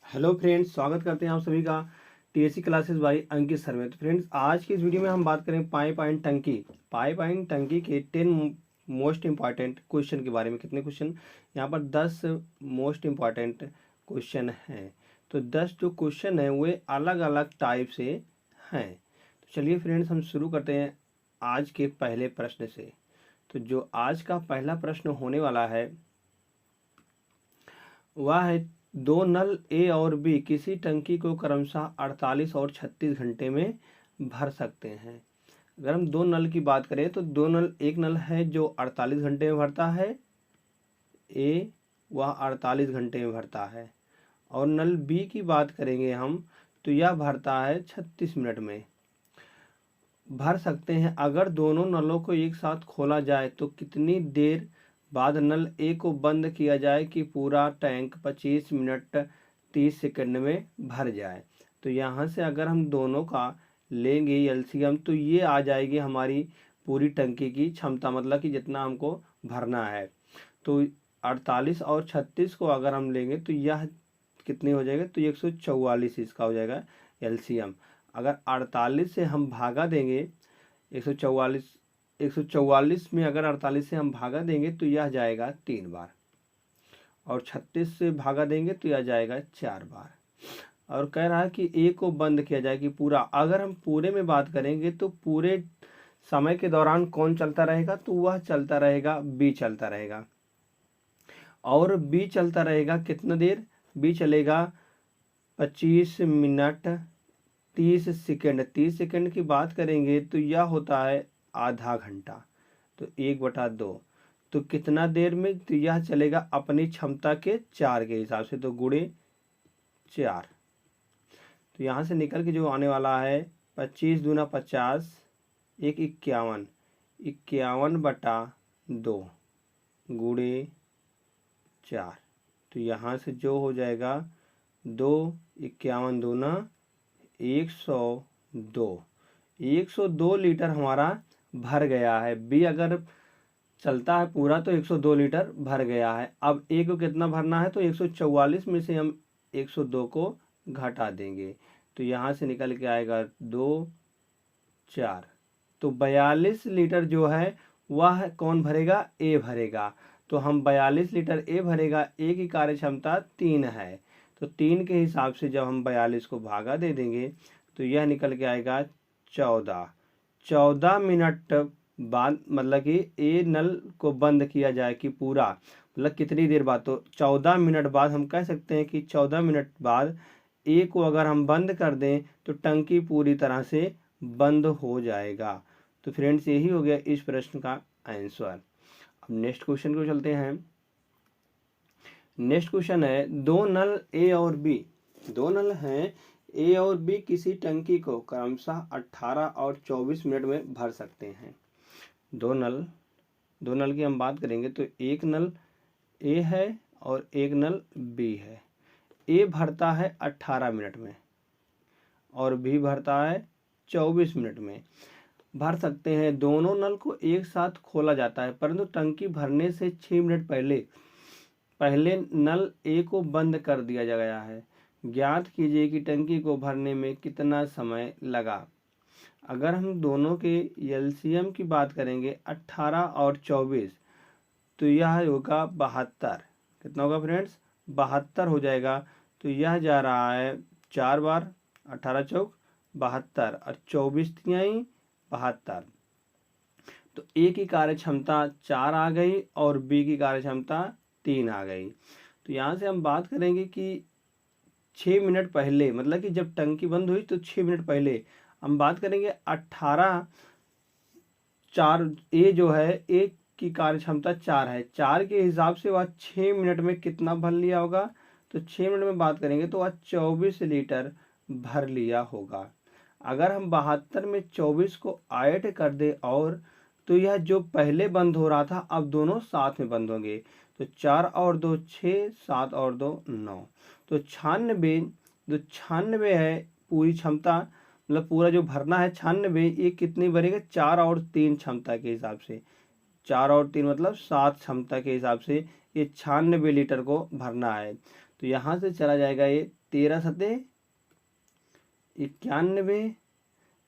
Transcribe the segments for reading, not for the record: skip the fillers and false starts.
Hello friends, स्वागत करते हैं आप सभी का टीएससी क्लासेस बाय अंकित सर में। तो फ्रेंड्स, आज की इस वीडियो में हम बात करें पाइप एंड टंकी के 10 मोस्ट इंपॉर्टेंट क्वेश्चन के बारे में। कितने क्वेश्चन यहाँ पर? 10 मोस्ट इंपॉर्टेंट क्वेश्चन हैं। तो 10 जो क्वेश्चन हैं वे अलग अलग टाइप से हैं। तो चलिए फ्रेंड्स, हम शुरू करते हैं आज के पहले प्रश्न से। तो जो आज का पहला प्रश्न होने वाला है वह है, दो नल ए और बी किसी टंकी को क्रमशः 48 और 36 घंटे में भर सकते हैं। अगर हम दो नल की बात करें तो एक नल है जो 48 घंटे में भरता है, ए वह 48 घंटे में भरता है, और नल बी की बात करेंगे हम तो यह भरता है 36 मिनट में। भर सकते हैं। अगर दोनों नलों को एक साथ खोला जाए तो कितनी देर बाद नल ए को बंद किया जाए कि पूरा टैंक 25 मिनट 30 सेकंड में भर जाए। तो यहाँ से अगर हम दोनों का लेंगे एलसीएम तो ये आ जाएगी हमारी पूरी टंकी की क्षमता, मतलब कि जितना हमको भरना है। तो 48 और 36 को अगर हम लेंगे तो यह कितनी हो जाएगा? तो 144 इसका हो जाएगा एलसीएम। अगर 48 से हम भागा देंगे 144 में अगर 48 से हम भागा देंगे तो यह जाएगा 3 बार, और 36 से भागा देंगे तो यह जाएगा 4 बार। और कह रहा है कि ए को बंद किया जाए कि पूरा। अगर हम पूरे में बात करेंगे तो पूरे समय के दौरान कौन चलता रहेगा? तो वह चलता रहेगा, बी चलता रहेगा। और बी चलता रहेगा कितना देर? बी चलेगा 25 मिनट 30 सेकंड। 30 सेकंड की बात करेंगे तो यह होता है आधा घंटा, तो 1/2। तो कितना देर में? तो यह चलेगा अपनी क्षमता के 4 के हिसाब से, तो गुणे 4। तो यहाँ से निकल के जो आने वाला है 25 दूना 50, 51, 51/2 गुणे 4। तो यहाँ से जो हो जाएगा 2, 51 दूना 102। 102 लीटर हमारा भर गया है। बी अगर चलता है पूरा तो 102 लीटर भर गया है। अब ए को कितना भरना है? तो 144 में से हम 102 को घटा देंगे तो यहाँ से निकल के आएगा 2, 4। तो 42 लीटर जो है वह कौन भरेगा? ए भरेगा। तो हम 42 लीटर ए भरेगा। ए की कार्य क्षमता 3 है, तो 3 के हिसाब से जब हम 42 को भागा दे देंगे तो यह निकल के आएगा 14 मिनट बाद, मतलब कि ए नल को बंद किया जाए कि पूरा, मतलब कितनी देर बाद? तो 14 मिनट बाद हम कह सकते हैं कि 14 मिनट बाद ए को अगर हम बंद कर दें तो टंकी पूरी तरह से बंद हो जाएगा। तो फ्रेंड्स, यही हो गया इस प्रश्न का आंसर। अब नेक्स्ट क्वेश्चन को चलते हैं। नेक्स्ट क्वेश्चन है, दो नल ए और बी, दो नल हैं ए और बी किसी टंकी को क्रमशः 18 और 24 मिनट में भर सकते हैं। दो नल की हम बात करेंगे तो एक नल ए है और एक नल बी है। ए भरता है 18 मिनट में और बी भरता है 24 मिनट में। भर सकते हैं। दोनों नल को एक साथ खोला जाता है, परंतु टंकी भरने से 6 मिनट पहले नल ए को बंद कर दिया गया है। ज्ञात कीजिए कि टंकी को भरने में कितना समय लगा। अगर हम दोनों के एलसीएम की बात करेंगे 18 और 24 तो यह होगा 72। कितना होगा फ्रेंड्स? 72 हो जाएगा। तो यह जा रहा है 4 बार, 18 चौक 72 और 24 तिहाई 72। तो ए की कार्य क्षमता 4 आ गई और बी की कार्य क्षमता 3 आ गई। तो यहाँ से हम बात करेंगे कि 6 मिनट पहले, मतलब कि जब टंकी बंद हुई तो 6 मिनट पहले हम बात करेंगे 18 4। ए जो है ए की कार्य क्षमता 4 है, 4 के हिसाब से वह 6 मिनट में कितना भर लिया होगा? तो 6 मिनट में बात करेंगे तो वह 24 लीटर भर लिया होगा। अगर हम 72 में 24 को ऐड कर दे और तो यह जो पहले बंद हो रहा था अब दोनों साथ में बंद होंगे। तो 4 और 2 6, 7 और 2 9। तो 96 है पूरी क्षमता, मतलब पूरा जो भरना है 96। ये कितनी भरेगा? 4 और 3 क्षमता के हिसाब से, 4 और 3 मतलब 7 क्षमता के हिसाब से ये 96 लीटर को भरना है। तो यहाँ से चला जाएगा ये 13 सते 91,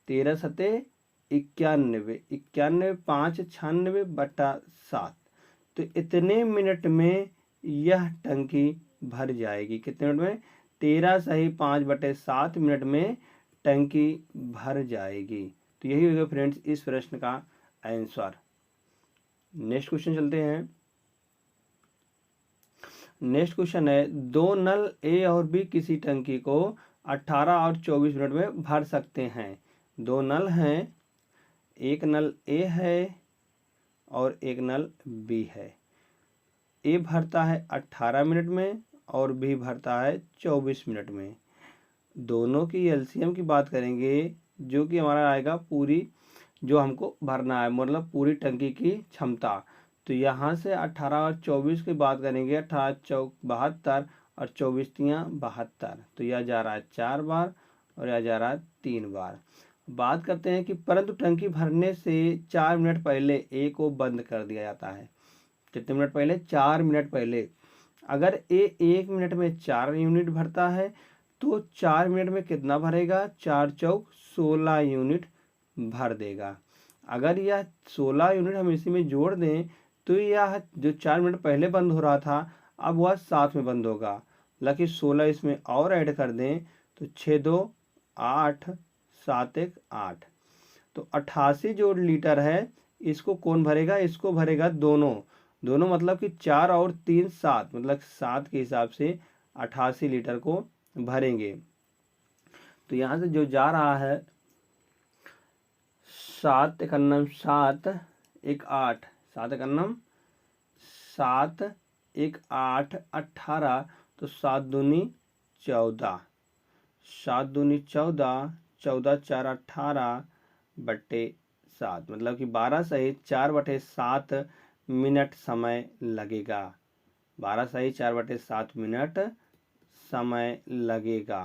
13 सते 91, 91 5 96/7। तो इतने मिनट में यह टंकी भर जाएगी। कितने मिनट में? 13 सही 5/7 मिनट में टंकी भर जाएगी। तो यही होगा फ्रेंड्स इस प्रश्न का आंसर। नेक्स्ट क्वेश्चन चलते हैं। नेक्स्ट क्वेश्चन है, दो नल ए और बी किसी टंकी को 18 और 24 मिनट में भर सकते हैं। दो नल हैं, एक नल ए है और एक नल बी है। ए भरता है 18 मिनट में और बी भरता है 24 मिनट में। दोनों की एलसीएम की बात करेंगे, जो कि हमारा आएगा पूरी जो हमको भरना है, मतलब पूरी टंकी की क्षमता। तो यहाँ से 18 और 24 की बात करेंगे, 18 चौक 72 और 24 तियाँ 72। तो यह जा रहा है 4 बार और यह जा रहा है 3 बार। बात करते हैं कि परंतु टंकी भरने से 4 मिनट पहले ए को बंद कर दिया जाता है। कितने मिनट पहले? 4 मिनट पहले। अगर ए 1 मिनट में 4 यूनिट भरता है तो 4 मिनट में कितना भरेगा? 4 चौक 16 यूनिट भर देगा। अगर यह 16 यूनिट हम इसी में जोड़ दें तो यह जो 4 मिनट पहले बंद हो रहा था अब वह 7 में बंद होगा। हालांकि 16 इसमें और ऐड कर दें तो 6 2 8 7 1 8। तो 88 जो लीटर है इसको कौन भरेगा? इसको भरेगा दोनों मतलब कि 4 और 3 7, मतलब 7 के हिसाब से 88 लीटर को भरेंगे। तो यहाँ से जो जा रहा है 7 1 7 1 8, 7 1 7 1 8 18। तो 7 दूनी 14, 7 दूनी 14, 14 4 18/7, मतलब कि 12 सहित 4/7 मिनट समय लगेगा। 12 सही 4/7 मिनट समय लगेगा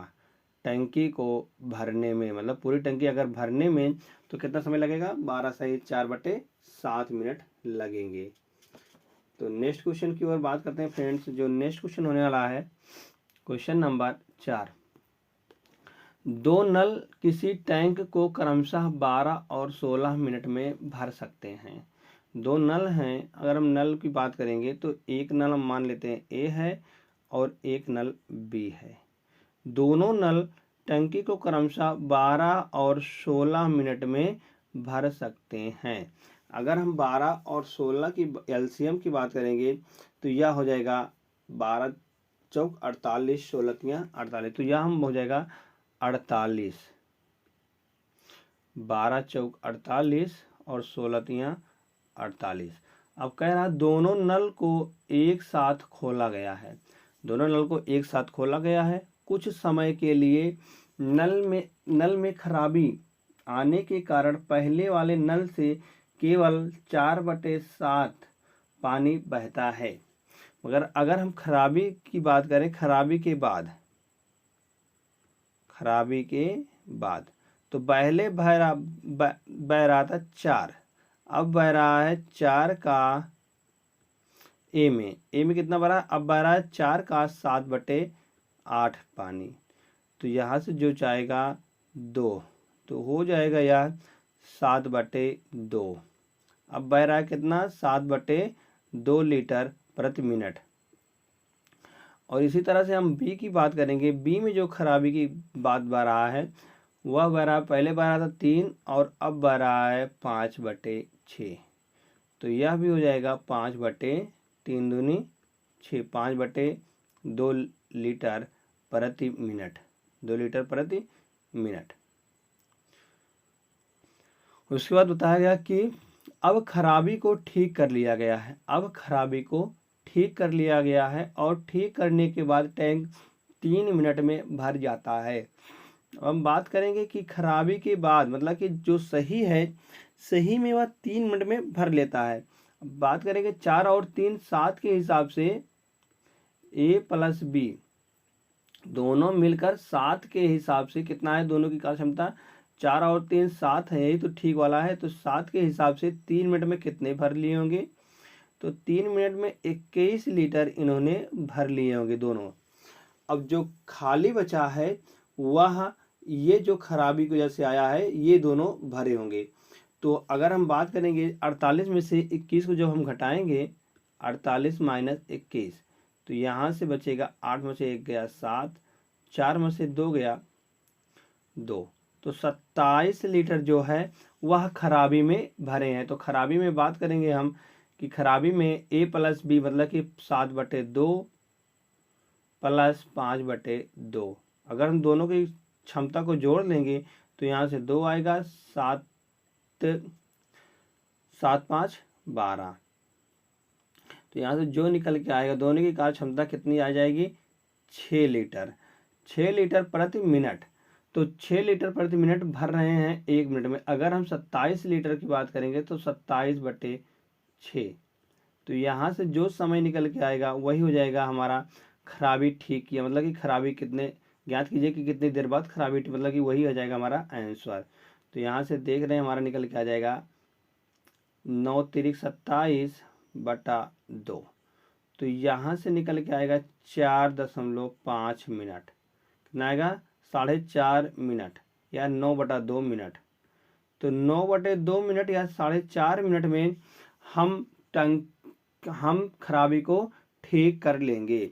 टंकी को भरने में। मतलब पूरी टंकी अगर भरने में तो कितना समय लगेगा? 12 सही 4/7 मिनट लगेंगे। तो नेक्स्ट क्वेश्चन की ओर बात करते हैं फ्रेंड्स। जो नेक्स्ट क्वेश्चन होने वाला है क्वेश्चन नंबर 4। दो नल किसी टैंक को क्रमशः 12 और 16 मिनट में भर सकते हैं। दो नल हैं, अगर हम नल की बात करेंगे तो एक नल हम मान लेते हैं ए है और एक नल बी है। दोनों नल टंकी को क्रमशः 12 और 16 मिनट में भर सकते हैं। अगर हम 12 और 16 की एलसीएम की बात करेंगे तो यह हो जाएगा 12 चौक 48, 16 तियाँ 48। तो यह हम हो जाएगा 48, 12 चौक 48 और 16 तियाँ 48। अब कह रहा दोनों नल को एक साथ खोला गया है। दोनों नल को एक साथ खोला गया है। कुछ समय के लिए नल में खराबी आने के कारण पहले वाले नल से केवल 4/7 पानी बहता है। मगर अगर हम खराबी की बात करें, खराबी के बाद तो पहले बह रहा था 4, अब बह रहा है 4 का ए में कितना बह रहा है? अब बह रहा है 4 का 7/8 पानी। तो यहाँ से जो जाएगा 2, तो हो जाएगा यह 7/2। अब बह रहा है कितना? 7/2 लीटर प्रति मिनट। और इसी तरह से हम बी की बात करेंगे। बी में जो खराबी की बात बह रहा है वह बह रहा है, पहले बह रहा था 3 और अब बह रहा है 5/6। तो यह भी हो जाएगा 5/3 दूनी 6, 5/2 लीटर प्रति मिनट, 2 लीटर प्रति मिनट। उसके बाद बताया गया कि अब खराबी को ठीक कर लिया गया है। अब खराबी को ठीक कर लिया गया है और ठीक करने के बाद टैंक 3 मिनट में भर जाता है। अब हम बात करेंगे कि खराबी के बाद मतलब कि जो सही है, सही में वह 3 मिनट में भर लेता है। अब बात करेंगे 4 और 3 7 के हिसाब से ए प्लस बी दोनों मिलकर 7 के हिसाब से कितना है? दोनों की कार्य क्षमता 4 और 3 7 है, यही तो ठीक वाला है। तो 7 के हिसाब से 3 मिनट में कितने भर लिए होंगे? तो 3 मिनट में 21 लीटर इन्होंने भर लिए होंगे दोनों। अब जो खाली बचा है वह ये जो खराबी की वजह से आया है ये दोनों भरे होंगे। तो अगर हम बात करेंगे 48 में से 21 को जब हम घटाएंगे 48 माइनस 21 तो यहाँ से बचेगा 8 में से 1 गया 7, 4 में से 2 गया 2, तो 27 लीटर जो है वह खराबी में भरे हैं। तो खराबी में बात करेंगे हम कि खराबी में a प्लस बी मतलब कि 7/2 प्लस 5/2, अगर हम दोनों की क्षमता को जोड़ लेंगे तो यहाँ से 2 आएगा, 7 7 5 12, तो यहाँ से जो निकल के आएगा दोनों की कार्य क्षमता कितनी आ जाएगी 6 लीटर, 6 लीटर प्रति मिनट। तो 6 लीटर प्रति मिनट भर रहे हैं 1 मिनट में। अगर हम 27 लीटर की बात करेंगे तो 27/6, तो यहाँ से जो समय निकल के आएगा वही हो जाएगा हमारा खराबी ठीक किया, मतलब कि खराबी कितने ज्ञात कीजिए कि कितनी देर बाद खराबी, मतलब कि वही हो जाएगा हमारा आंसर। तो यहाँ से देख रहे हैं हमारा निकल के आ जाएगा 9 तिरिक 27/2, तो यहाँ से निकल के आएगा 4.5 मिनट, कितना आएगा 4.5 मिनट या 9/2 मिनट। तो 9/2 मिनट या 4.5 मिनट में हम खराबी को ठीक कर लेंगे।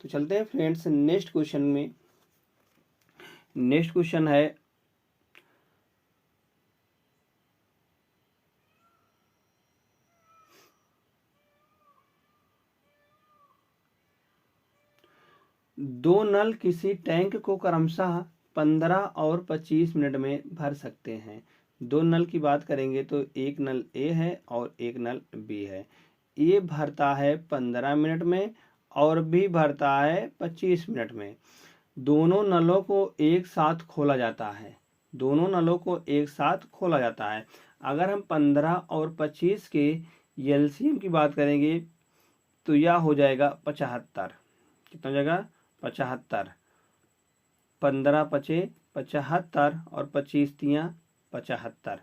तो चलते हैं फ्रेंड्स नेक्स्ट क्वेश्चन में। नेक्स्ट क्वेश्चन है दो नल किसी टैंक को क्रमशः 15 और 25 मिनट में भर सकते हैं। दो नल की बात करेंगे तो एक नल ए है और एक नल बी है। ए भरता है 15 मिनट में और बी भरता है 25 मिनट में। दोनों नलों को एक साथ खोला जाता है, दोनों नलों को एक साथ खोला जाता है। अगर हम 15 और 25 के एलसीएम की बात करेंगे तो यह हो जाएगा 75। कितना हो जाएगा 75, 15 पचे 75 और 25 तियाँ 75।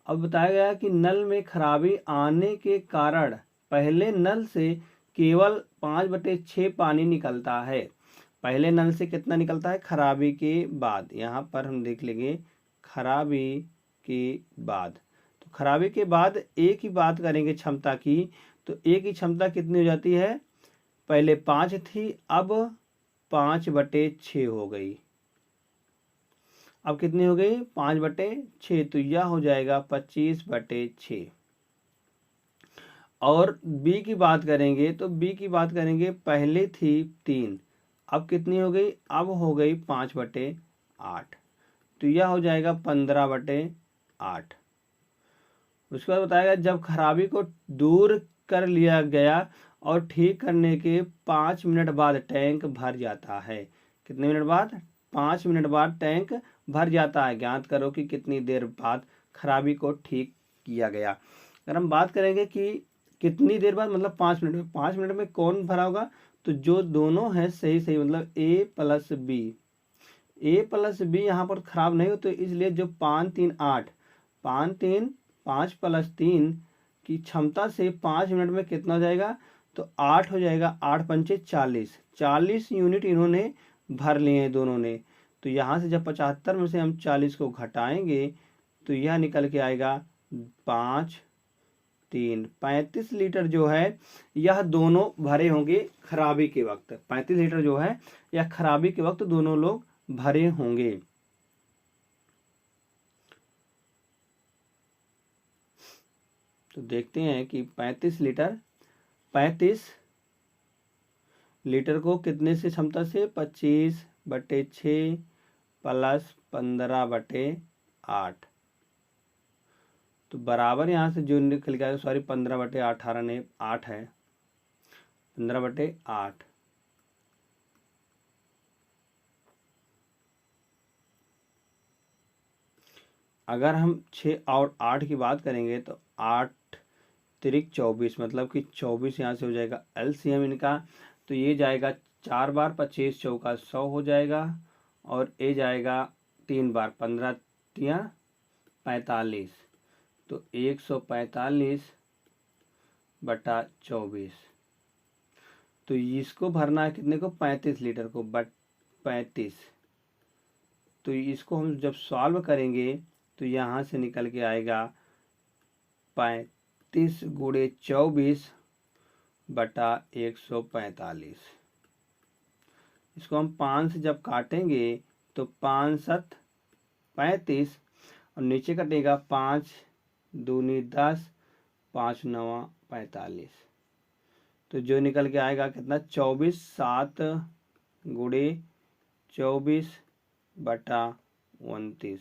अब बताया गया कि नल में खराबी आने के कारण पहले नल से केवल 5/6 पानी निकलता है। पहले नल से कितना निकलता है खराबी के बाद, यहाँ पर हम देख लेंगे खराबी के बाद। तो खराबी के बाद ए की बात करेंगे क्षमता की, तो ए की क्षमता कितनी हो जाती है, पहले 5 थी अब 5/6 हो गई। अब कितनी हो गई 5/6, तो यह हो जाएगा 25/6। और बी की बात करेंगे तो बी की बात करेंगे पहले थी 3, अब कितनी हो गई, अब हो गई 5/8, तो यह हो जाएगा 15/8। उसके बाद बताएगा जब खराबी को दूर कर लिया गया और ठीक करने के 5 मिनट बाद टैंक भर जाता है। कितने मिनट बाद, 5 मिनट बाद टैंक भर जाता है। ज्ञात करो कि कितनी देर बाद खराबी को ठीक किया गया। अगर हम बात करेंगे कि कितनी देर बाद मतलब 5 मिनट में, 5 मिनट में कौन भरा होगा, तो जो दोनों है सही सही मतलब ए प्लस बी, ए प्लस बी यहाँ पर खराब नहीं हो, तो इसलिए जो 5 3 8 5 + 3 की क्षमता से 5 मिनट में कितना हो जाएगा, तो 8 हो जाएगा, 8 पंचे 40, 40 यूनिट इन्होंने भर लिए हैं दोनों ने। तो यहाँ से जब 75 में से हम 40 को घटाएंगे तो यह निकल के आएगा 5 3 35 लीटर जो है यह दोनों भरे होंगे खराबी के वक्त। 35 लीटर जो है यह खराबी के वक्त दोनों लोग भरे होंगे। तो देखते हैं कि 35 लीटर को कितने से क्षमता से, 25/6 प्लस 15/8, तो बराबर यहाँ से जो निकल गया, सॉरी 15/18 ने 8 है, 15/8। अगर हम 6 और 8 की बात करेंगे तो 8 तिरिक 24 मतलब कि 24 यहाँ से हो जाएगा एलसीएम इनका, तो ये जाएगा 4 बार 25 चौका 100 हो जाएगा और ये जाएगा 3 बार 15 तियाँ 45, तो 145/24। तो इसको भरना है कितने को, 35 लीटर को, बट 35। तो इसको हम जब सॉल्व करेंगे तो यहाँ से निकल के आएगा 35 गुणे 24 बटा 145। इसको हम 5 से जब काटेंगे तो 5 7 35 और नीचे कटेगा 5 दूनी 10 5 9 45। तो जो निकल के आएगा कितना, 24 7 गुणे 24 बटा 29।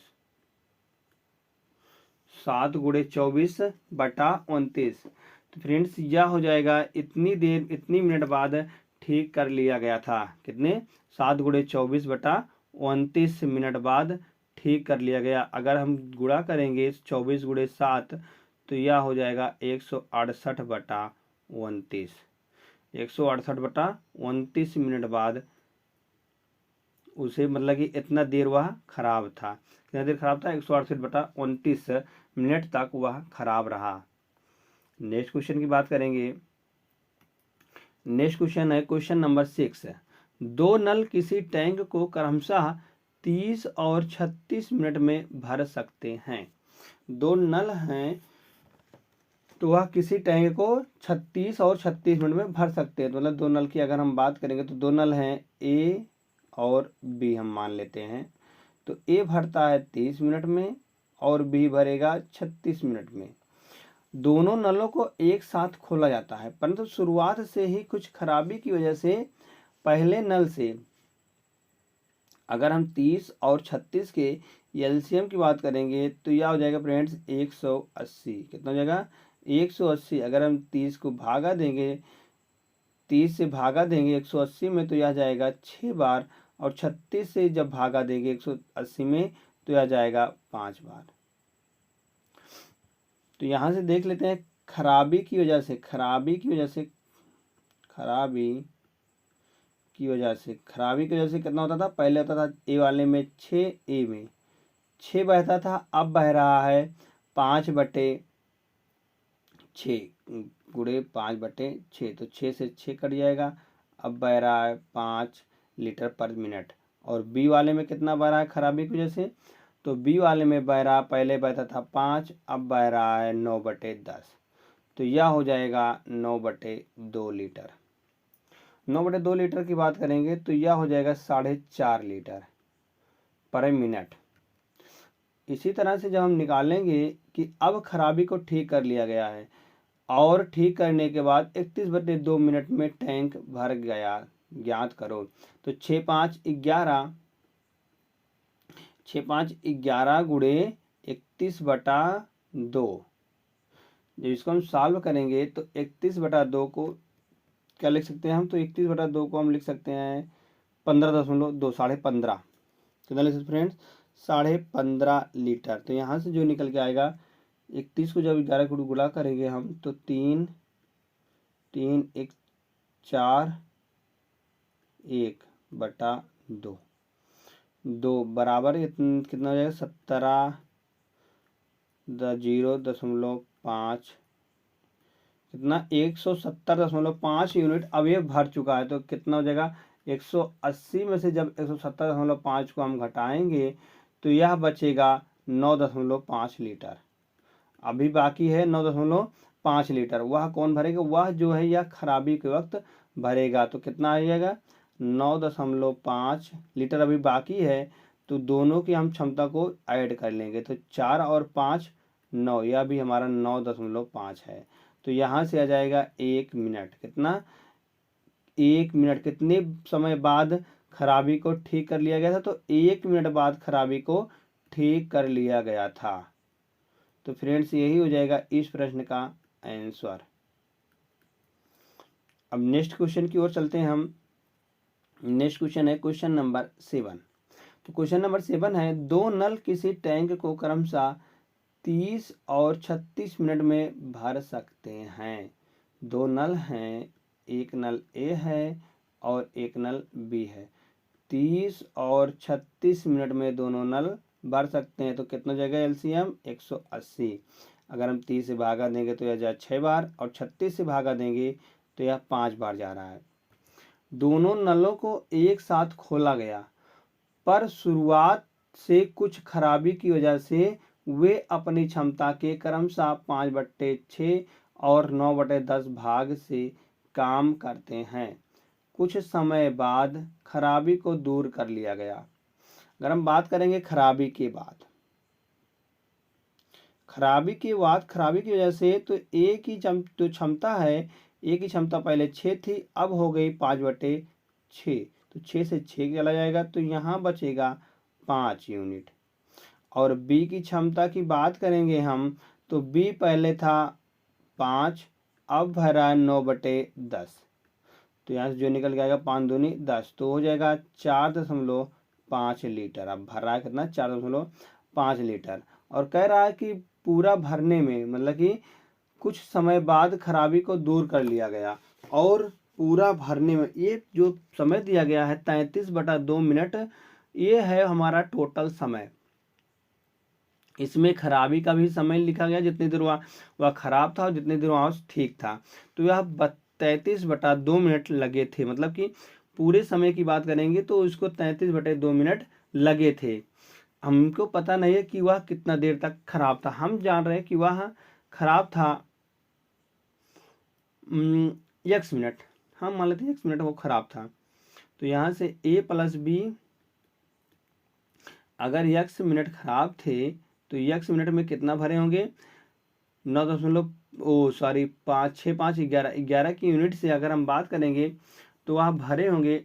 7 गुणे 24 बटा 29। तो फ्रेंड्स यह हो जाएगा इतनी मिनट बाद ठीक कर लिया गया था। कितने, 7 गुणे 24 बटा 29 मिनट बाद ठीक कर लिया गया। अगर हम गुणा करेंगे 24 गुणे 7 तो यह हो जाएगा 168 बटा 29। 168 बटा 29 मिनट बाद उसे, मतलब कि इतना देर वह खराब था। कितना देर खराब था, 168 बटा 29 मिनट तक वह खराब रहा। नेक्स्ट क्वेश्चन की बात करेंगे। नेक्स्ट क्वेश्चन है क्वेश्चन नंबर 6। दो नल किसी टैंक को क्रमशः 30 और 36 मिनट में भर सकते हैं। दो नल हैं तो वह किसी टैंक को 36 और 36 मिनट में भर सकते हैं। तो मतलब दो नल की अगर हम बात करेंगे तो दो नल हैं ए और बी हम मान लेते हैं। तो ए भरता है 30 मिनट में और बी भरेगा 36 मिनट में। दोनों नलों को एक साथ खोला जाता है, परंतु शुरुआत से ही कुछ खराबी की वजह से पहले नल से, अगर हम 30 और 36 के एलसीएम की बात करेंगे तो यह हो जाएगा फ्रेंड्स 180। कितना हो जाएगा, 180। अगर हम 30 को भागा देंगे, 30 से भागा देंगे 180 में तो यह जाएगा 6 बार, और 36 से जब भागा देंगे 180 में तो यह जाएगा 5 बार। तो यहाँ से देख लेते हैं खराबी की वजह से कितना होता था। पहले होता था ए वाले में 6, ए में 6 बहता था, अब बह रहा है 5/6 गुणे 5/6। तो 6 से 6 कट जाएगा, अब बह रहा है 5 लीटर पर मिनट। और बी वाले में कितना बह रहा है खराबी की वजह से, तो बी वाले में बह रहा, पहले बहता था 5, अब बह रहा है 9/10। तो यह हो जाएगा 9/2 लीटर। 9/2 लीटर की बात करेंगे तो यह हो जाएगा 4.5 लीटर पर मिनट। इसी तरह से जब हम निकालेंगे कि अब खराबी को ठीक कर लिया गया है और ठीक करने के बाद 31/2 मिनट में टैंक भर गया, ज्ञात करो। तो 6 5 11 गुणे 31/2। जब इसको हम सॉल्व करेंगे तो 31/2 को क्या लिख सकते हैं हम, तो 31/2 को हम लिख सकते हैं 15.2, 15.5। कितना लिख सकते फ्रेंड्स, 15.5 लीटर। तो यहाँ से जो निकल के आएगा, 31 को जब 11 को गुणा करेंगे हम तो 3 1 4 1/2 2 बराबर कितना हो जाएगा 17.0.5 कितना 170.5 यूनिट अब ये भर चुका है। तो कितना हो जाएगा, 180 में से जब 170.5 को हम घटाएंगे तो यह बचेगा 9.5 लीटर। अभी बाकी है 9.5 लीटर। वह कौन भरेगा, वह जो है यह खराबी के वक्त भरेगा। तो कितना आ जाएगा, 9.5 लीटर अभी बाकी है। तो दोनों की हम क्षमता को ऐड कर लेंगे, तो 4 और 5 9, यह भी हमारा 9.5 है। तो यहाँ से आ जाएगा 1 मिनट। कितना, 1 मिनट कितने समय बाद खराबी को ठीक कर लिया गया था, तो 1 मिनट बाद खराबी को ठीक कर लिया गया था। तो फ्रेंड्स यही हो जाएगा इस प्रश्न का आंसर। अब नेक्स्ट क्वेश्चन की ओर चलते हैं हम। नेक्स्ट क्वेश्चन है क्वेश्चन नंबर 7। तो क्वेश्चन नंबर 7 है, दो नल किसी टैंक को क्रमशः 30 और 36 मिनट में भर सकते हैं। दो नल हैं, एक नल ए है और एक नल बी है। 30 और 36 मिनट में दोनों नल भर सकते हैं। तो कितना जगह एलसीएम 180। अगर हम 30 से भागा देंगे तो यह जाए 6 बार, और 36 से भागा देंगे तो यह 5 बार जा रहा है। दोनों नलों को एक साथ खोला गया, पर शुरुआत से कुछ खराबी की वजह से वे अपनी क्षमता के क्रमशः 5/6 और 9/10 भाग से काम करते हैं। कुछ समय बाद खराबी को दूर कर लिया गया। अगर हम बात करेंगे खराबी के बाद, खराबी की वजह से तो ए की जो क्षमता है, ए की क्षमता पहले 6 थी, अब हो गई 5/6, तो 6 से 6 चला जाएगा, तो यहाँ बचेगा 5 यूनिट। और बी की क्षमता की बात करेंगे हम, तो बी पहले था 5, अब भरा 9/10, तो यहाँ से जो निकल के आएगा 5 दूनी 10, तो हो जाएगा 4.5 लीटर। अब भर रहा है कितना, 4.5 लीटर। और कह रहा है कि पूरा भरने में, मतलब कि कुछ समय बाद खराबी को दूर कर लिया गया। और पूरा भरने में ये जो समय दिया गया है 33/2 मिनट, ये है हमारा टोटल समय। इसमें खराबी का भी समय लिखा गया, जितनी देर वह खराब था और जितनी देर वहाँ ठीक था। तो यह 33/2 मिनट लगे थे, मतलब कि पूरे समय की बात करेंगे तो उसको 33/2 मिनट लगे थे। हमको पता नहीं है कि वह कितना देर तक खराब था, हम जान रहे हैं कि वह खराब था x मिनट, हम मान लेते हैं x मिनट वो खराब था। तो यहाँ से a + b, अगर x मिनट खराब थे तो x मिनट में कितना भरे होंगे, 5 6 5 11 की यूनिट से अगर हम बात करेंगे तो वह भरे होंगे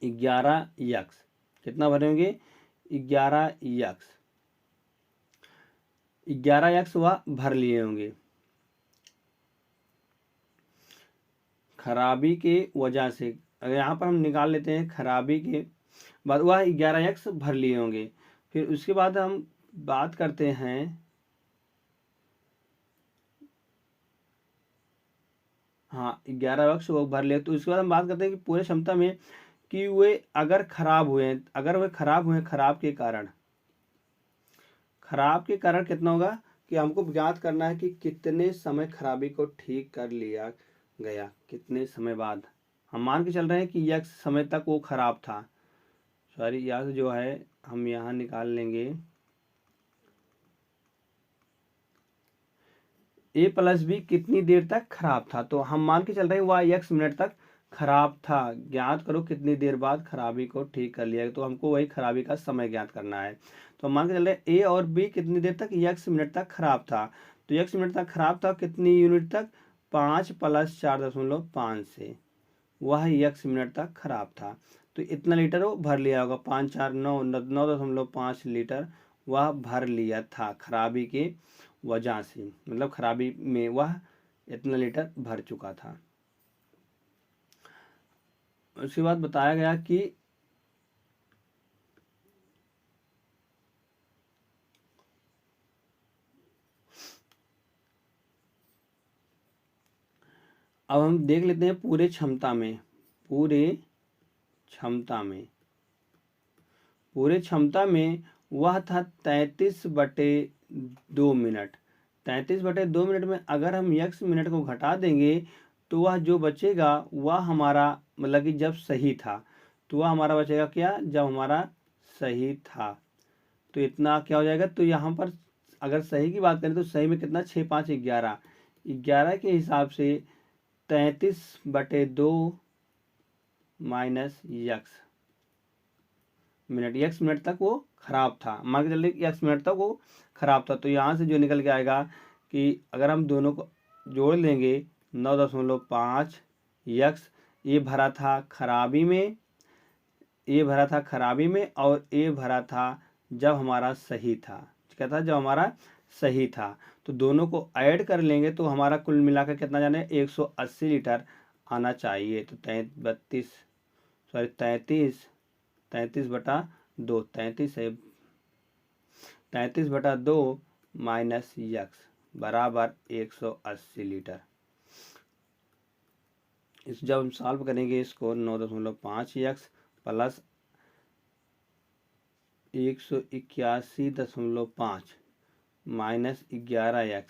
11x। कितना भरे होंगे, 11x, 11x वह भर लिए होंगे खराबी के वजह से। अगर यहाँ पर हम निकाल लेते हैं खराबी के बाद, वह 11x भर लिए होंगे। फिर उसके बाद हम बात करते हैं, हाँ 11x वो भर लिए। तो उसके बाद हम बात करते हैं कि पूरे क्षमता में कि वे अगर खराब हुए, खराब के कारण, कितना होगा कि हमको ज्ञात करना है कि कितने समय खराबी को ठीक कर लिया गया, कितने समय बाद। हम मान के चल रहे हैं कि यह समय तक वो खराब था, सॉरी यहाँ से जो है हम यहाँ निकाल लेंगे a + b कितनी देर तक खराब था। तो हम मान के चल रहे हैं वह x मिनट तक खराब था, ज्ञात करो कितनी देर बाद खराबी को ठीक कर लिया। तो हमको वही खराबी का समय ज्ञात करना है। तो हम मान के चल रहे हैं a और b कितनी देर तक, x मिनट तक खराब था। तो x मिनट तक खराब था, कितनी यूनिट तक, 5 + 4.5 से, वह x मिनट तक खराब था। तो इतना लीटर वो भर लिया होगा, 5 4 9 9.5 लीटर वह भर लिया था खराबी के वजह से, मतलब खराबी में वह इतना लीटर भर चुका था। उसके बाद बताया गया कि अब हम देख लेते हैं पूरे क्षमता में, वह था 33/2 मिनट। 33/2 मिनट में अगर हम x मिनट को घटा देंगे तो वह जो बचेगा वह हमारा, मतलब कि जब सही था तो वह हमारा बचेगा क्या, जब हमारा सही था। तो इतना क्या हो जाएगा, तो यहाँ पर अगर सही की बात करें तो सही में कितना, 6 5 11, 11 के हिसाब से 33/2 - x मिनट, x मिनट तक वो खराब था, मान के चलिए x मिनट तक वो खराब था। तो यहाँ से जो निकल के आएगा कि अगर हम दोनों को जोड़ लेंगे 9.5 x, ये भरा था खराबी में, और ये भरा था जब हमारा सही था। क्या था, जब हमारा सही था। तो दोनों को ऐड कर लेंगे तो हमारा कुल मिलाकर कितना जाने 180 लीटर आना चाहिए। तो 33 बटा 2 माइनस x बराबर 180 लीटर। इस जब हम सॉल्व करेंगे इसको 9.5x प्लस 181.5 माइनस 11x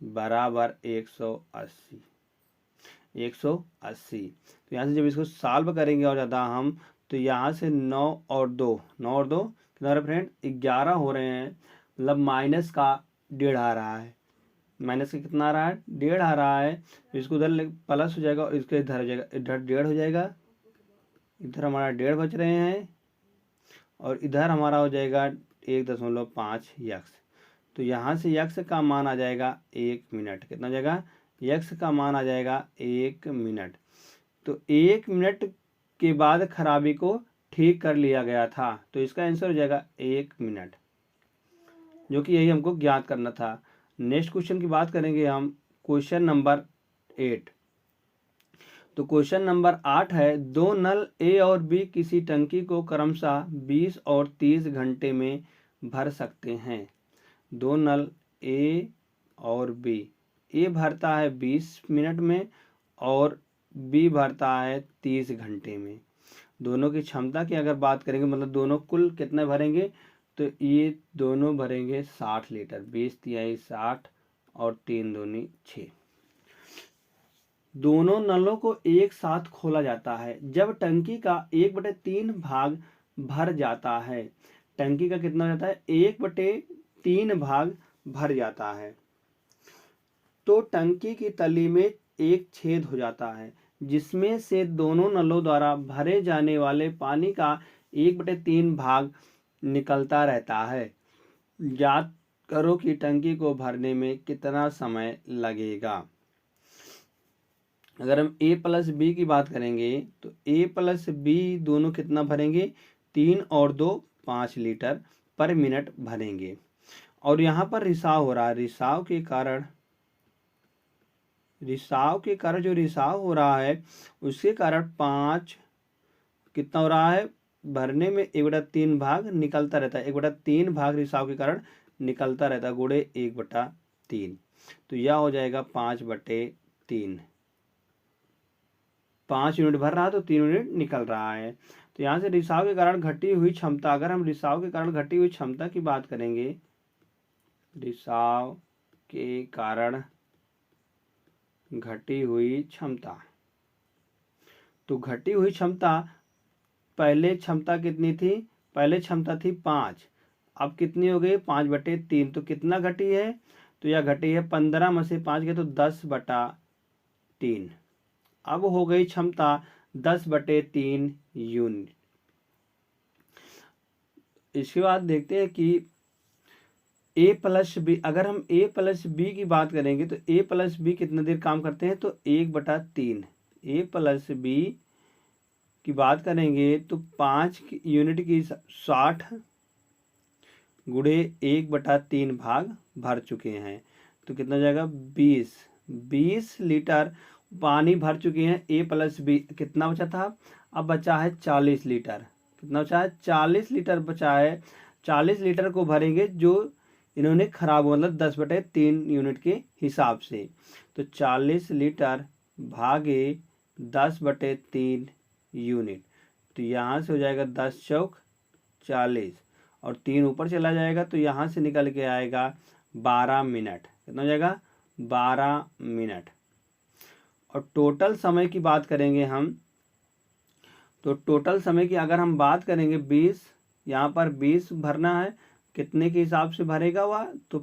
बराबर 180। 180। तो यहाँ से जब इसको सॉल्व करेंगे और ज़्यादा हम, तो यहाँ से 9 और 2 कितना हो रहा है फ्रेंड, 11 हो रहे हैं। मतलब माइनस का 1.5 आ रहा है। माइनस का कितना आ रहा है, 1.5 आ रहा है। तो इसको उधर प्लस हो जाएगा और इसके इधर हो जाएगा, इधर 1.5 हो जाएगा। इधर हमारा 1.5 बच रहे हैं और इधर हमारा हो जाएगा 1.5 यक्स। तो यहाँ से यक्स का मान आ जाएगा 1 मिनट। कितना हो जाएगा, यक्स का मान आ जाएगा 1 मिनट। तो 1 मिनट के बाद खराबी को ठीक कर लिया गया था। तो इसका आंसर हो जाएगा 1 मिनट, जो कि यही हमको ज्ञात करना था। नेक्स्ट क्वेश्चन की बात करेंगे हम, क्वेश्चन नंबर 8। तो क्वेश्चन नंबर 8 है, दो नल ए और बी किसी टंकी को क्रमशः 20 और 30 घंटे में भर सकते हैं। दो नल ए और बी, ए भरता है 20 मिनट में और बी भरता है 30 घंटे में। दोनों की क्षमता की अगर बात करेंगे, मतलब दोनों कुल कितने भरेंगे, तो ये दोनों भरेंगे 60 लीटर। 20 तिहाई 60 और 3 दूनी 6। दोनों नलों को एक साथ खोला जाता है जब टंकी का 1/3 भाग भर जाता है। टंकी का कितना हो जाता है, 1/3 भाग भर जाता है। तो टंकी की तली में एक छेद हो जाता है जिसमें से दोनों नलों द्वारा भरे जाने वाले पानी का 1/3 भाग निकलता रहता है। ज्ञात करो कि टंकी को भरने में कितना समय लगेगा। अगर हम ए प्लस बी की बात करेंगे तो ए प्लस बी दोनों कितना भरेंगे, 3 और 2 5 लीटर पर मिनट भरेंगे। और यहाँ पर रिसाव हो रहा है, रिसाव के कारण जो रिसाव हो रहा है उसके कारण 5 कितना हो रहा है, भरने में 1/3 भाग निकलता रहता है। 1/3 भाग रिसाव के कारण निकलता रहता है, गुणे 1/3। तो यह हो जाएगा 5/3। 5 यूनिट भर रहा है तो 3 यूनिट निकल रहा है। तो यहाँ से रिसाव के कारण घटी हुई क्षमता, अगर हम रिसाव के कारण घटी हुई क्षमता की बात करेंगे, रिसाव के कारण घटी हुई क्षमता, तो घटी हुई क्षमता, पहले क्षमता कितनी थी, पहले क्षमता थी 5, अब कितनी हो गई 5/3। तो कितना घटी है, तो यह घटी है 15 में से 5 गए तो 10/3। अब हो गई क्षमता 10/3 यूनिट। इसके बाद देखते हैं कि ए प्लस बी, अगर हम ए प्लस बी की बात करेंगे तो ए प्लस बी कितना देर काम करते हैं, तो 1/3। ए प्लस बी की बात करेंगे तो 5 यूनिट की 60 गुणे 1/3 भाग भर चुके हैं। तो कितना हो जाएगा 20 लीटर पानी भर चुके हैं। ए प्लस बी कितना बचा था, अब बचा है 40 लीटर। कितना बचा है, 40 लीटर बचा है। 40 लीटर को भरेंगे जो इन्होंने खराब, मतलब 10/3 यूनिट के हिसाब से। तो 40 लीटर भागे 10/3 यूनिट, तो यहाँ से हो जाएगा 10 चौक 40 और 3 ऊपर चला जाएगा तो यहाँ से निकल के आएगा 12 मिनट। कितना हो जाएगा 12 मिनट। और टोटल समय की बात करेंगे हम, तो टोटल समय की अगर हम बात करेंगे 20, यहाँ पर 20 भरना है, कितने के हिसाब से भरेगा वह, तो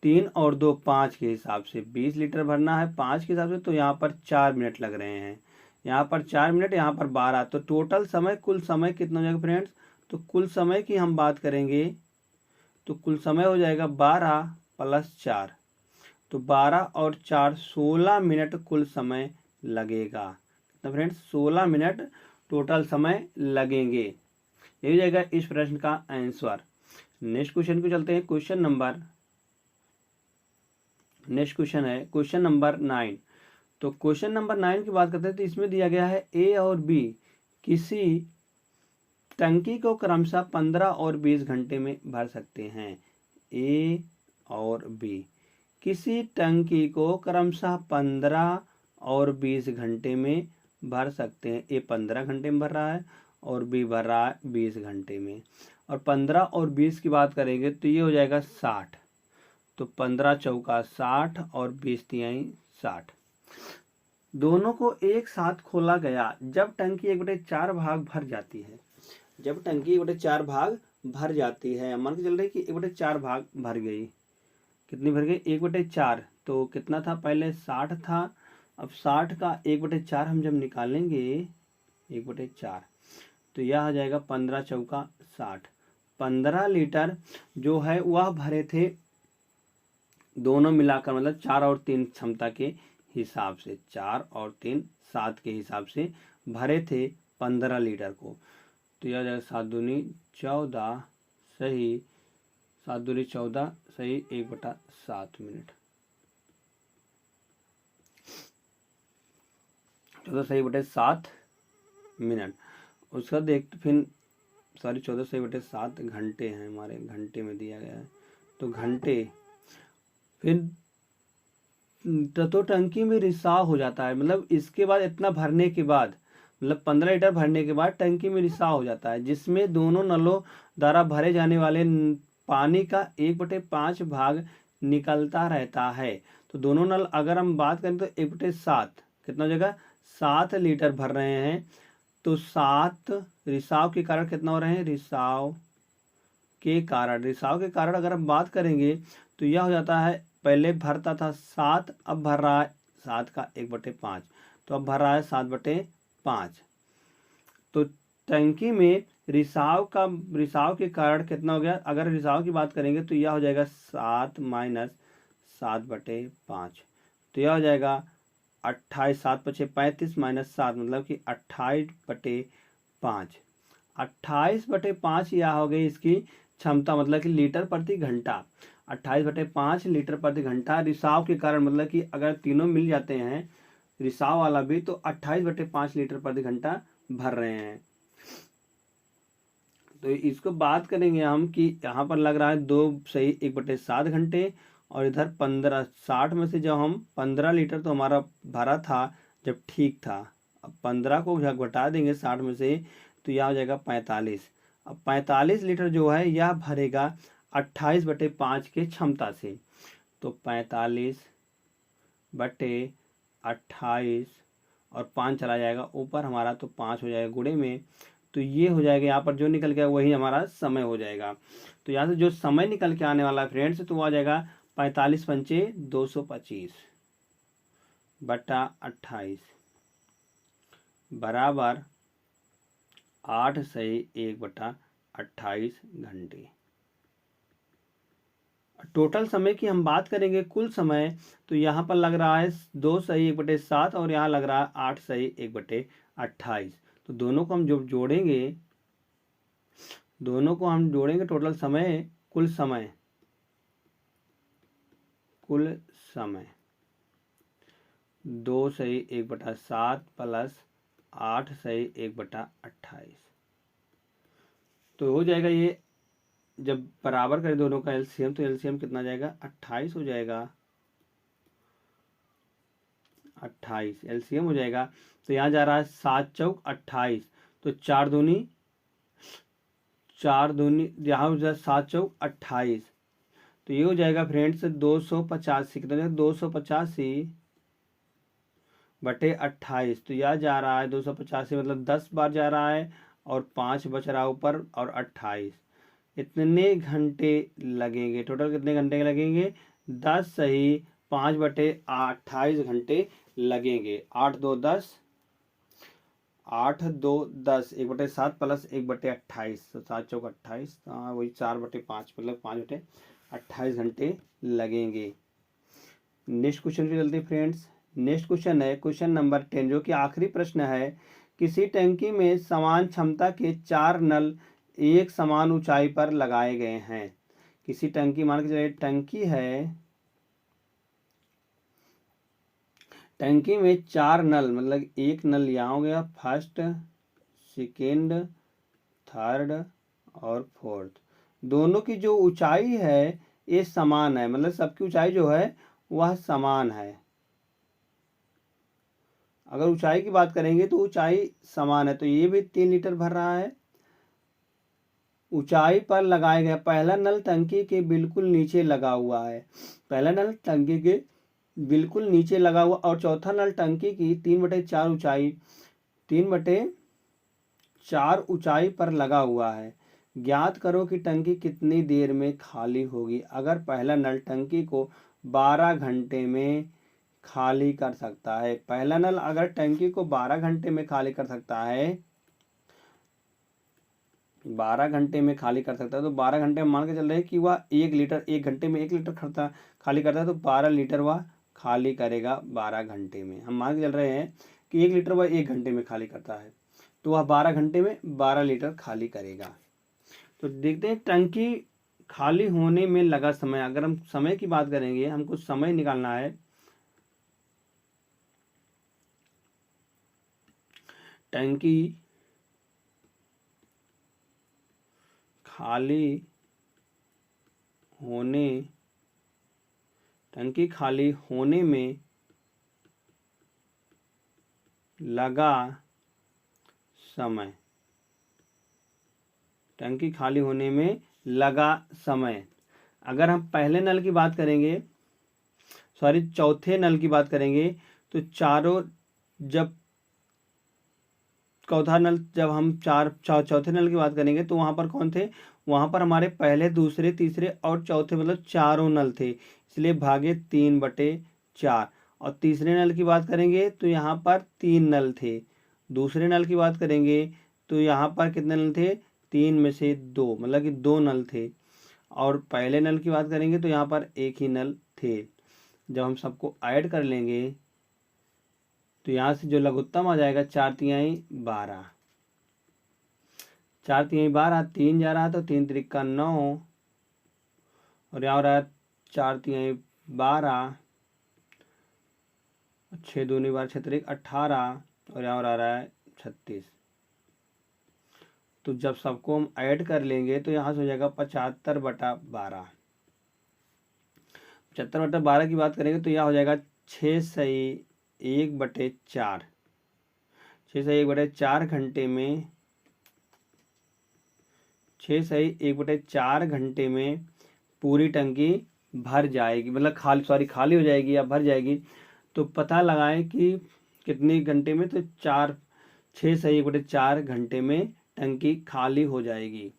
3 और 2 5 के हिसाब से 20 लीटर भरना है 5 के हिसाब से। तो यहाँ पर 4 मिनट लग रहे हैं, यहाँ पर 4 मिनट, यहाँ पर 12। तो टोटल समय, कुल समय कितना हो जाएगा फ्रेंड्स, तो कुल समय की हम बात करेंगे तो कुल समय हो जाएगा 12 + 4, तो 12 और 4 16 मिनट कुल समय लगेगा। कितना फ्रेंड्स, 16 मिनट टोटल समय लगेंगे। यही हो जाएगा इस प्रश्न का आंसर। नेक्स्ट क्वेश्चन को चलते हैं। नेक्स्ट क्वेश्चन है क्वेश्चन नंबर 9। तो क्वेश्चन नंबर 9 की बात करते हैं तो इसमें दिया गया है ए और बी किसी टंकी को क्रमशः 15 और 20 घंटे में भर सकते हैं। ए और बी किसी टंकी को क्रमशः 15 और 20 घंटे में भर सकते हैं। ए 15 घंटे में भर रहा है और बी भर रहा है 20 घंटे में। और 15 और 20 की बात करेंगे तो ये हो जाएगा 60। तो 15 चौका 60 और 20 तिहाई 60। दोनों को एक साथ खोला गया जब टंकी 1/4 भाग भर जाती है। जब टंकी 1/4 भाग भर जाती है, मान के चल रही कि 1/4 भाग भर गई। कितनी भर गई? 1/4। तो कितना था? पहले 60 था। अब 60 का 1/4 हम जब निकालेंगे 1/4, तो यह आ जाएगा 15 चौका 60। 15 लीटर जो है वह भरे थे दोनों मिलाकर, मतलब 4 और 3 क्षमता के हिसाब से, 4 और 3 7 के हिसाब से भरे थे 15 लीटर को। तो यह जाएगा 7 दूनी 14 सही, 7 दूनी 14 सही 1/7 मिनट। 14 सही 1/7 मिनट। उसका देख फिर सॉरी 14 सही 1/7 घंटे हैं, हमारे घंटे में दिया गया है तो घंटे। फिर तो टंकी में रिसाव हो जाता है, मतलब इसके बाद इतना भरने के बाद, मतलब 15 लीटर भरने के बाद टंकी में रिसाव हो जाता है, जिसमें दोनों नलों द्वारा भरे जाने वाले पानी का 1/5 भाग निकलता रहता है। तो दोनों नल अगर हम बात करें तो 1/7 कितना हो जाएगा? 7 लीटर भर रहे हैं। तो 7 रिसाव के कारण कितना हो रहे हैं? रिसाव के कारण अगर हम बात करेंगे तो यह हो जाता है, पहले भरता था 7, अब भर रहा है 7 का 1/5, तो अब भर रहा है 7/5। तो टंकी में रिसाव के कारण कितना हो गया? अगर रिसाव की बात करेंगे तो यह हो जाएगा 7 माइनस 7/5, तो यह हो जाएगा 28। 7/5 35 माइनस 7 मतलब कि 28/5। 28/5 यह हो गई इसकी क्षमता, मतलब कि लीटर प्रति घंटा। 28/5 लीटर प्रति घंटा रिसाव के कारण, मतलब कि अगर तीनों मिल जाते हैं रिसाव वाला भी, तो 28/5 लीटर प्रति घंटा भर रहे हैं। तो इसको बात करेंगे हम कि यहाँ पर लग रहा है 2 सही 1/7 घंटे, और इधर 15 60 में से जब हम 15 लीटर तो हमारा भरा था जब ठीक था, अब 15 को घटा देंगे 60 में से तो यह हो जाएगा 45। अब 45 लीटर जो है यह भरेगा 28/5 के क्षमता से। तो 45/28 और 5 चला जाएगा ऊपर हमारा, तो 5 हो जाएगा गुणे में। तो ये हो जाएगा, यहाँ पर जो निकल गया वही हमारा समय हो जाएगा। तो यहाँ से जो समय निकल के आने वाला है फ्रेंड्स, तो वो आ जाएगा 45 पंचे 225 बटा 28 बराबर 8 सही 1/28 घंटे। टोटल समय की हम बात करेंगे, कुल समय, तो यहाँ पर लग रहा है 2 सही 1/7 और यहाँ लग रहा है 8 सही 1/28। तो दोनों को हम जो जोड़ेंगे, टोटल समय, कुल समय 2 सही 1/7 प्लस 8 सही 1/28। तो हो जाएगा ये, जब बराबर करें दोनों का एलसीएम, तो एलसीएम कितना जाएगा? 28 हो जाएगा। 28 एलसीएम हो जाएगा। तो यहाँ जा रहा है 7 चौक 28, तो 4 दूनी यहाँ हो जाए 7 चौक 28, तो ये हो जाएगा फ्रेंड्स 285। कितना जाएगा? 285 बटे 28। तो यह जा रहा है 285, मतलब 10 बार जा रहा है और 5 बच रहा है ऊपर, और 28। इतने घंटे लगेंगे। टोटल कितने घंटे लगेंगे? 10 सही 5/28 घंटे लगेंगे। 8 2 10, 1/7 प्लस 1/28, तो 7 चौक 28, वही 4/5 मतलब 5/28 घंटे लगेंगे। नेक्स्ट क्वेश्चन की चलते फ्रेंड्स। नेक्स्ट क्वेश्चन है क्वेश्चन नंबर 10, जो कि आखिरी प्रश्न है। किसी टंकी में समान क्षमता के 4 नल एक समान ऊंचाई पर लगाए गए हैं। किसी टंकी, मान के चलिए टंकी है, टंकी में 4 नल, मतलब एक नल यहाँ हो गया, फर्स्ट, सेकेंड, थर्ड और फोर्थ, दोनों की जो ऊंचाई है ये समान है, मतलब सबकी ऊंचाई जो है वह समान है। अगर ऊंचाई की बात करेंगे तो ऊंचाई समान है, तो ये भी 3 लीटर भर रहा है, ऊंचाई पर लगाया गया। पहला नल टंकी के बिल्कुल नीचे लगा हुआ है, पहला नल टंकी के बिल्कुल नीचे लगा हुआ, और चौथा नल टंकी की 3/4 ऊंचाई 3/4 ऊंचाई पर लगा हुआ है। ज्ञात करो कि टंकी कितनी देर में खाली होगी। अगर पहला नल टंकी को 12 घंटे में खाली कर सकता है, पहला नल अगर टंकी को 12 घंटे में खाली कर सकता है, 12 घंटे में खाली कर सकता है, तो 12 घंटे में मान के चल रहे हैं कि वह 1 लीटर, 1 घंटे में 1 लीटर खाली करता है, तो 12 लीटर वह खाली करेगा 12 घंटे में। हम मान के चल रहे हैं कि 1 लीटर वह 1 घंटे में खाली करता है, तो वह 12 घंटे में 12 लीटर खाली करेगा। तो देखते हैं टंकी खाली होने में लगा समय। अगर हम समय की बात करेंगे, हमको समय निकालना है। टंकी खाली होने में लगा समय, टंकी खाली होने में लगा समय। अगर हम पहले नल की बात करेंगे, चौथे नल की बात करेंगे, तो चौथे नल की बात करेंगे तो वहां पर कौन थे, वहां पर हमारे पहले, दूसरे, तीसरे और चौथे, मतलब चारों नल थे, इसलिए भागे 3/4। और तीसरे नल की बात करेंगे तो यहाँ पर 3 नल थे। दूसरे नल की बात करेंगे तो यहाँ पर कितने नल थे, 3 में से 2, मतलब कि 2 नल थे। और पहले नल की बात करेंगे तो यहाँ पर 1 ही नल थे। जब हम सबको ऐड कर लेंगे तो यहाँ से जो लघुत्तम आ जाएगा 4×3 12, 4×3 12, 3 जा रहा तो 3 त्रिका 9, और यहाँ हो रहा है 4×3 12, 6 दूनी 12, 6 त्रिक 18, और यहाँ आ रहा है 36। तो जब सबको हम ऐड कर लेंगे तो यहाँ से हो जाएगा 75/12। 75/12 की बात करेंगे तो यह हो जाएगा 6 सही 1/4, 6 सही 1/4 घंटे में, 6 सही 1/4 घंटे में पूरी टंकी भर जाएगी, मतलब खाली हो जाएगी या भर जाएगी। तो पता लगाएं कि कितने घंटे में, तो 6 सही 1/4 घंटे में टंकी खाली हो जाएगी।